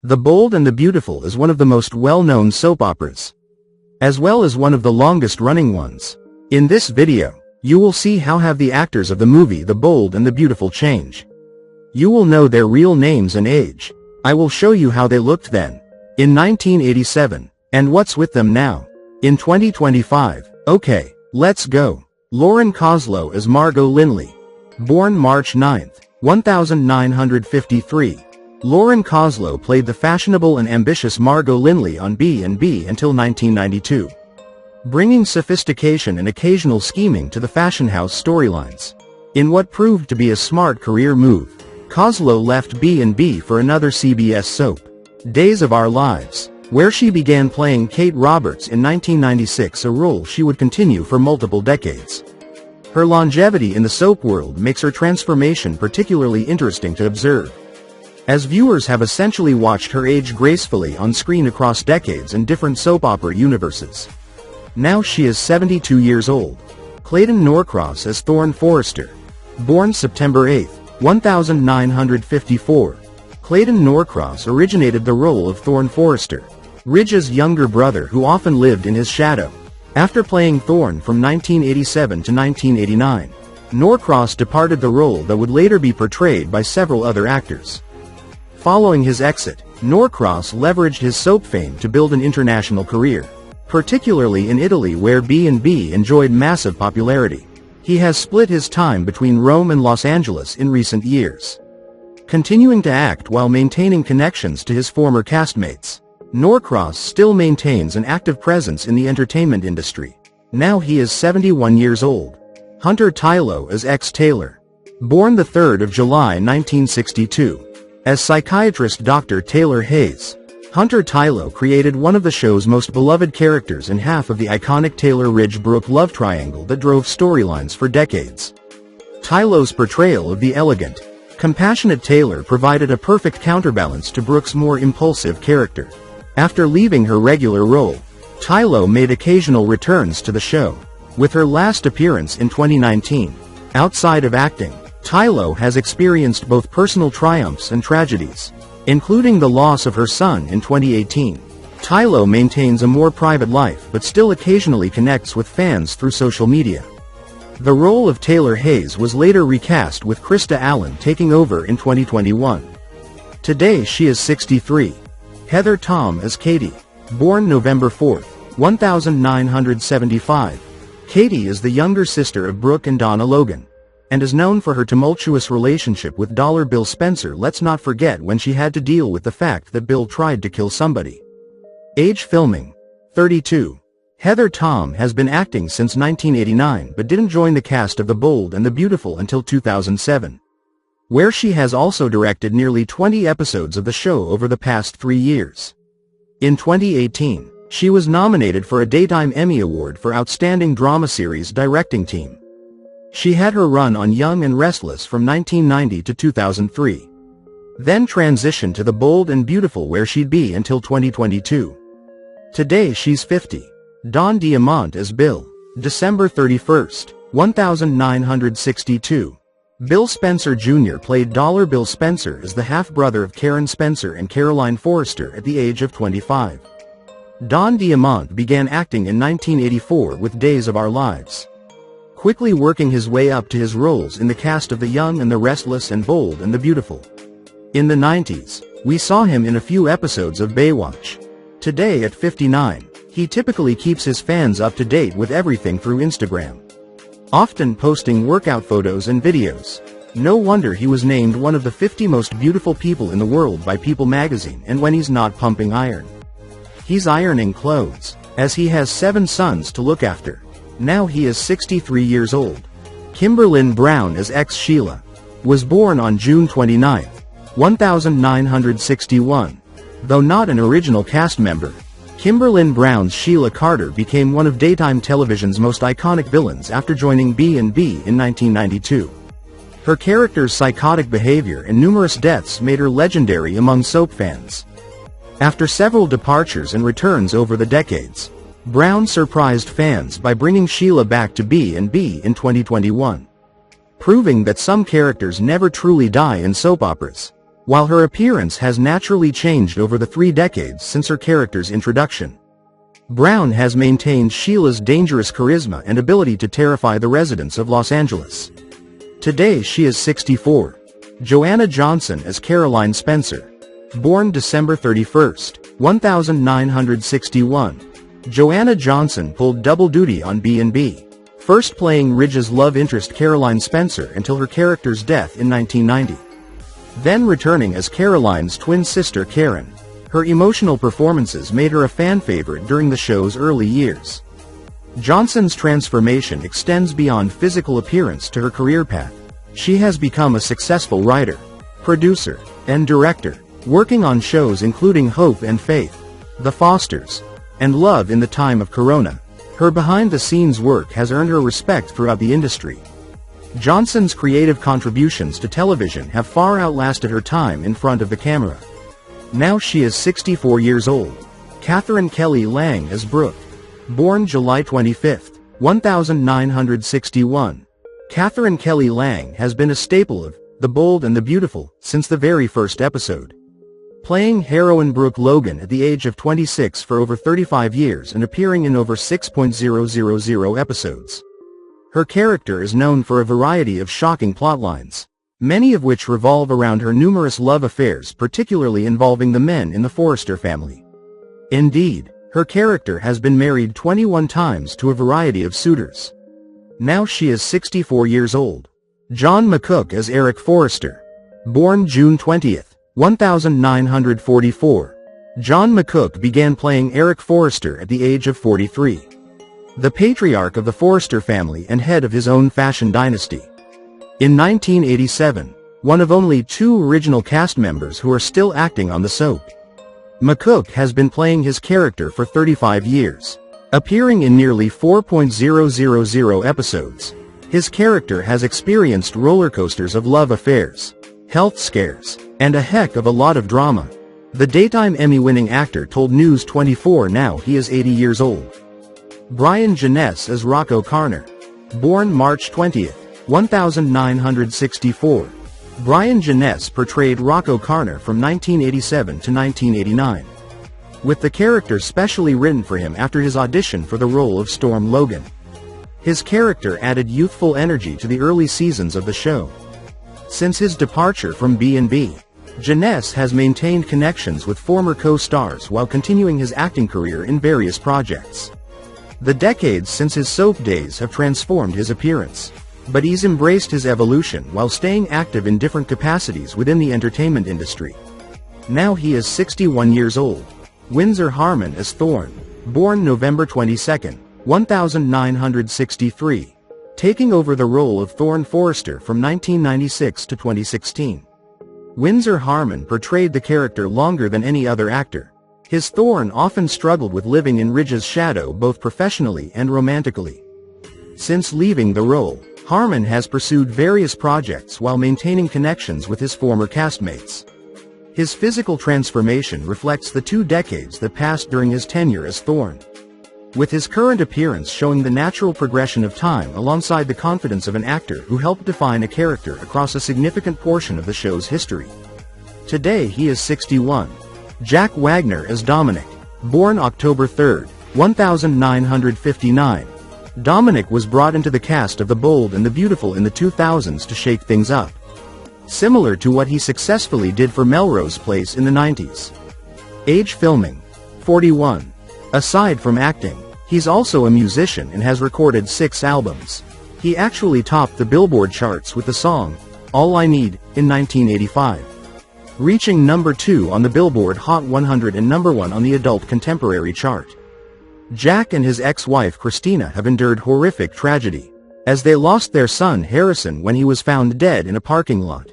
The Bold and the Beautiful is one of the most well-known soap operas, as well as one of the longest-running ones. In this video, you will see how have the actors of the movie The Bold and the Beautiful change. You will know their real names and age. I will show you how they looked then, in 1987, and what's with them now, in 2025. Okay, let's go. Lauren Koslow as Margot Linley. Born March 9, 1953. Lauren Koslow played the fashionable and ambitious Margot Linley on B&B until 1992, bringing sophistication and occasional scheming to the fashion house storylines. In what proved to be a smart career move, Koslow left B&B for another CBS soap, Days of Our Lives, where she began playing Kate Roberts in 1996, a role she would continue for multiple decades. Her longevity in the soap world makes her transformation particularly interesting to observe, as viewers have essentially watched her age gracefully on screen across decades and different soap opera universes. Now she is 72 years old. Clayton Norcross as Thorne Forrester. Born September 8, 1954. Clayton Norcross originated the role of Thorne Forrester, Ridge's younger brother who often lived in his shadow. After playing Thorne from 1987 to 1989, Norcross departed the role that would later be portrayed by several other actors. Following his exit, Norcross leveraged his soap fame to build an international career, particularly in Italy where B&B enjoyed massive popularity. He has split his time between Rome and Los Angeles in recent years, continuing to act while maintaining connections to his former castmates. Norcross still maintains an active presence in the entertainment industry. Now he is 71 years old. Hunter Tylo as X. Taylor. Born the 3rd of July 1962. As psychiatrist Dr. Taylor Hayes, Hunter Tylo created one of the show's most beloved characters and half of the iconic Taylor-Ridge-Brooke love triangle that drove storylines for decades. Tylo's portrayal of the elegant, compassionate Taylor provided a perfect counterbalance to Brooke's more impulsive character. After leaving her regular role, Tylo made occasional returns to the show, with her last appearance in 2019. Outside of acting, Tylo has experienced both personal triumphs and tragedies, including the loss of her son in 2018. Tylo maintains a more private life but still occasionally connects with fans through social media. The role of Taylor Hayes was later recast with Krista Allen taking over in 2021. Today she is 63. Heather Tom as Katie. Born November 4, 1975. Katie is the younger sister of Brooke and Donna Logan, and is known for her tumultuous relationship with Dollar Bill Spencer. Let's not forget when she had to deal with the fact that Bill tried to kill somebody. Age filming, 32. Heather Tom has been acting since 1989 but didn't join the cast of The Bold and the Beautiful until 2007, where she has also directed nearly 20 episodes of the show over the past 3 years. In 2018, she was nominated for a Daytime Emmy Award for Outstanding Drama Series Directing Team. She had her run on Young and Restless from 1990 to 2003. Then transitioned to The Bold and Beautiful where she'd be until 2022. Today she's 50. Don Diamont as Bill. December 31, 1962. Bill Spencer Jr. played Dollar Bill Spencer as the half-brother of Karen Spencer and Caroline Forrester at the age of 25. Don Diamont began acting in 1984 with Days of Our Lives, quickly working his way up to his roles in the cast of The Young and the Restless and Bold and the Beautiful. In the 90s, we saw him in a few episodes of Baywatch. Today at 59, he typically keeps his fans up to date with everything through Instagram, often posting workout photos and videos. No wonder he was named one of the 50 most beautiful people in the world by People magazine. And when he's not pumping iron, he's ironing clothes, as he has 7 sons to look after. Now he is 63 years old. Kimberlyn Brown as X. Sheila. Was born on June 29, 1961. Though not an original cast member, Kimberlyn Brown's Sheila Carter became one of daytime television's most iconic villains after joining B&B in 1992. Her character's psychotic behavior and numerous deaths made her legendary among soap fans. After several departures and returns over the decades, Brown surprised fans by bringing Sheila back to B&B in 2021, proving that some characters never truly die in soap operas. while her appearance has naturally changed over the 3 decades since her character's introduction. Brown has maintained Sheila's dangerous charisma and ability to terrify the residents of Los Angeles. Today she is 64. Joanna Johnson as Caroline Spencer. Born December 31, 1961. Joanna Johnson pulled double duty on B&B, first playing Ridge's love interest Caroline Spencer until her character's death in 1990. Then returning as Caroline's twin sister Karen. Her emotional performances made her a fan favorite during the show's early years. Johnson's transformation extends beyond physical appearance to her career path. She has become a successful writer, producer, and director, working on shows including Hope and Faith, The Fosters, and Love in the Time of Corona. Her behind-the-scenes work has earned her respect throughout the industry. Johnson's creative contributions to television have far outlasted her time in front of the camera. Now she is 64 years old. Catherine Kelly Lang as Brooke. Born July 25, 1961. Catherine Kelly Lang has been a staple of The Bold and the Beautiful since the very first episode, playing heroine Brooke Logan at the age of 26 for over 35 years and appearing in over 6,000 episodes. Her character is known for a variety of shocking plotlines, many of which revolve around her numerous love affairs, particularly involving the men in the Forrester family. Indeed, her character has been married 21 times to a variety of suitors. Now she is 64 years old. John McCook as Eric Forrester. Born June 20, 1944. John McCook began playing Eric Forrester at the age of 43. The patriarch of the Forrester family and head of his own fashion dynasty. In 1987, one of only 2 original cast members who are still acting on the soap. McCook has been playing his character for 35 years, appearing in nearly 4,000 episodes. His character has experienced roller coasters of love affairs, health scares, and a heck of a lot of drama. The daytime Emmy-winning actor told News 24 now he is 80 years old. Brian Jeunesse as Rocco Carner. Born March 20, 1964. Brian Jeunesse portrayed Rocco Carner from 1987 to 1989, with the character specially written for him after his audition for the role of Storm Logan. His character added youthful energy to the early seasons of the show. Since his departure from B&B, Jeunesse has maintained connections with former co-stars while continuing his acting career in various projects. The decades since his soap days have transformed his appearance, but he's embraced his evolution while staying active in different capacities within the entertainment industry. Now he is 61 years old. Windsor Harmon as Thorne. Born November 22, 1963. Taking over the role of Thorne Forrester from 1996 to 2016. Windsor Harmon portrayed the character longer than any other actor. His Thorne often struggled with living in Ridge's shadow both professionally and romantically. Since leaving the role, Harmon has pursued various projects while maintaining connections with his former castmates. His physical transformation reflects the 2 decades that passed during his tenure as Thorne, with his current appearance showing the natural progression of time alongside the confidence of an actor who helped define a character across a significant portion of the show's history. Today he is 61. Jack Wagner as Dominic. Born October 3, 1959. Dominic was brought into the cast of The Bold and the Beautiful in the 2000s to shake things up, similar to what he successfully did for Melrose Place in the 90s. Age: filming, 41. Aside from acting, he's also a musician and has recorded 6 albums. He actually topped the Billboard charts with the song, All I Need, in 1985, reaching number 2 on the Billboard Hot 100 and number 1 on the Adult Contemporary chart. Jack and his ex-wife Christina have endured horrific tragedy, as they lost their son Harrison when he was found dead in a parking lot.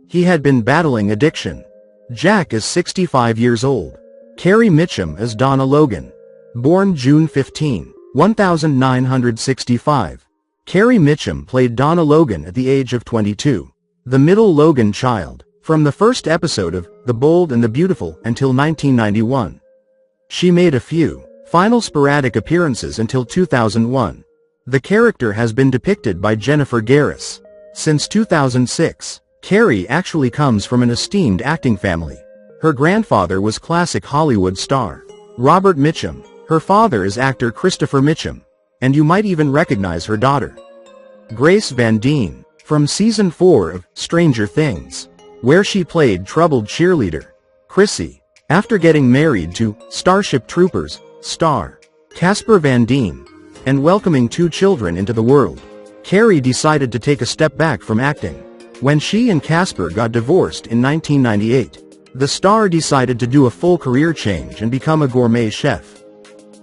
He had been battling addiction. Jack is 65 years old. Carrie Mitchum as Donna Logan. Born June 15, 1965. Carrie Mitchum played Donna Logan at the age of 22, the middle Logan child, from the first episode of The Bold and the Beautiful until 1991. She made a few final sporadic appearances until 2001. The character has been depicted by Jennifer Garris since 2006, Carrie actually comes from an esteemed acting family. Her grandfather was classic Hollywood star Robert Mitchum. Her father is actor Christopher Mitchum. And you might even recognize her daughter, Grace Van Dien, from season 4 of Stranger Things, where she played troubled cheerleader Chrissy. After getting married to Starship Troopers star Casper Van Dien and welcoming 2 children into the world, Carrie decided to take a step back from acting. When she and Casper got divorced in 1998, the star decided to do a full career change and become a gourmet chef.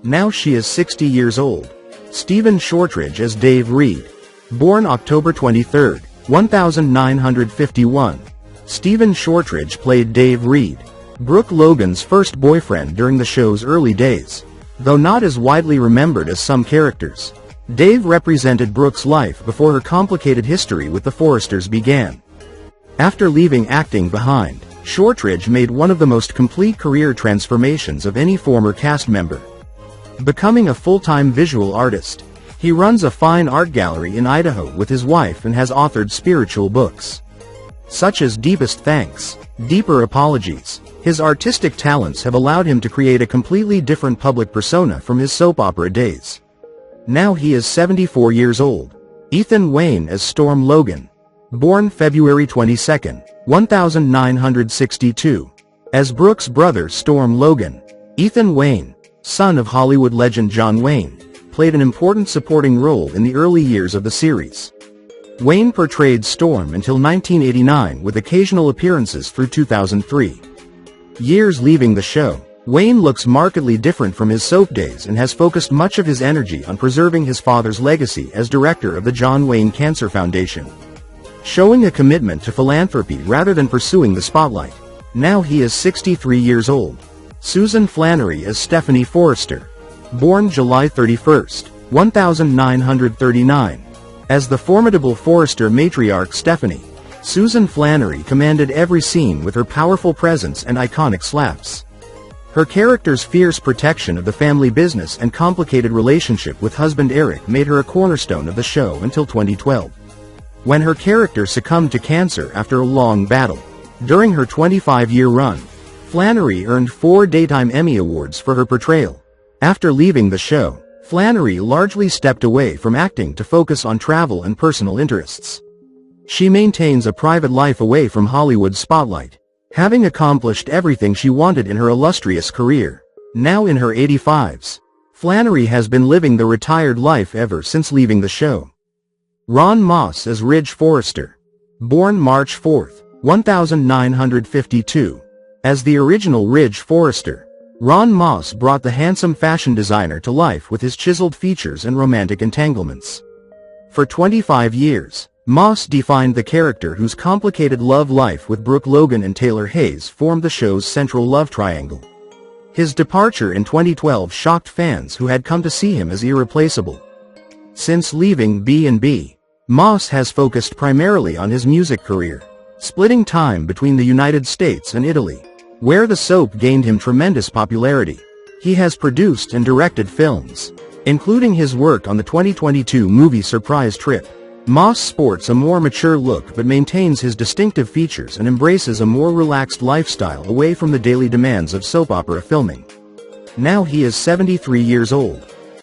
Now she is 60 years old. Stephen Shortridge as Dave Reed. Born October 23, 1951. Stephen Shortridge played Dave Reed, Brooke Logan's first boyfriend during the show's early days. Though not as widely remembered as some characters, Dave represented Brooke's life before her complicated history with the Forresters began. After leaving acting behind, Shortridge made one of the most complete career transformations of any former cast member, becoming a full-time visual artist. He runs a fine art gallery in Idaho with his wife and has authored spiritual books, such as Deepest Thanks, Deeper Apologies. His artistic talents have allowed him to create a completely different public persona from his soap opera days. Now he is 74 years old. Ethan Wayne as Storm Logan. Born February 22, 1962. As Brooke's brother Storm Logan, Ethan Wayne, son of Hollywood legend John Wayne, played an important supporting role in the early years of the series. Wayne portrayed Storm until 1989 with occasional appearances through 2003. Years leaving the show, Wayne looks markedly different from his soap days and has focused much of his energy on preserving his father's legacy as director of the John Wayne Cancer Foundation, showing a commitment to philanthropy rather than pursuing the spotlight. Now he is 63 years old. Susan Flannery as Stephanie Forrester. Born July 31, 1939. As the formidable Forrester matriarch Stephanie, Susan Flannery commanded every scene with her powerful presence and iconic slaps. Her character's fierce protection of the family business and complicated relationship with husband Eric made her a cornerstone of the show until 2012, when her character succumbed to cancer after a long battle. During her 25-year run, Flannery earned 4 Daytime Emmy Awards for her portrayal. After leaving the show, Flannery largely stepped away from acting to focus on travel and personal interests. She maintains a private life away from Hollywood's spotlight, having accomplished everything she wanted in her illustrious career. Now in her 85s, Flannery has been living the retired life ever since leaving the show. Ron Moss as Ridge Forrester. Born March 4, 1952. As the original Ridge Forrester, Ron Moss brought the handsome fashion designer to life with his chiseled features and romantic entanglements. For 25 years, Moss defined the character whose complicated love life with Brooke Logan and Taylor Hayes formed the show's central love triangle. His departure in 2012 shocked fans who had come to see him as irreplaceable. Since leaving B&B, Moss has focused primarily on his music career, splitting time between the United States and Italy, where the soap gained him tremendous popularity. He has produced and directed films, including his work on the 2022 movie Surprise Trip. Moss sports a more mature look but maintains his distinctive features and embraces a more relaxed lifestyle away from the daily demands of soap opera filming. Now he is 73 years old.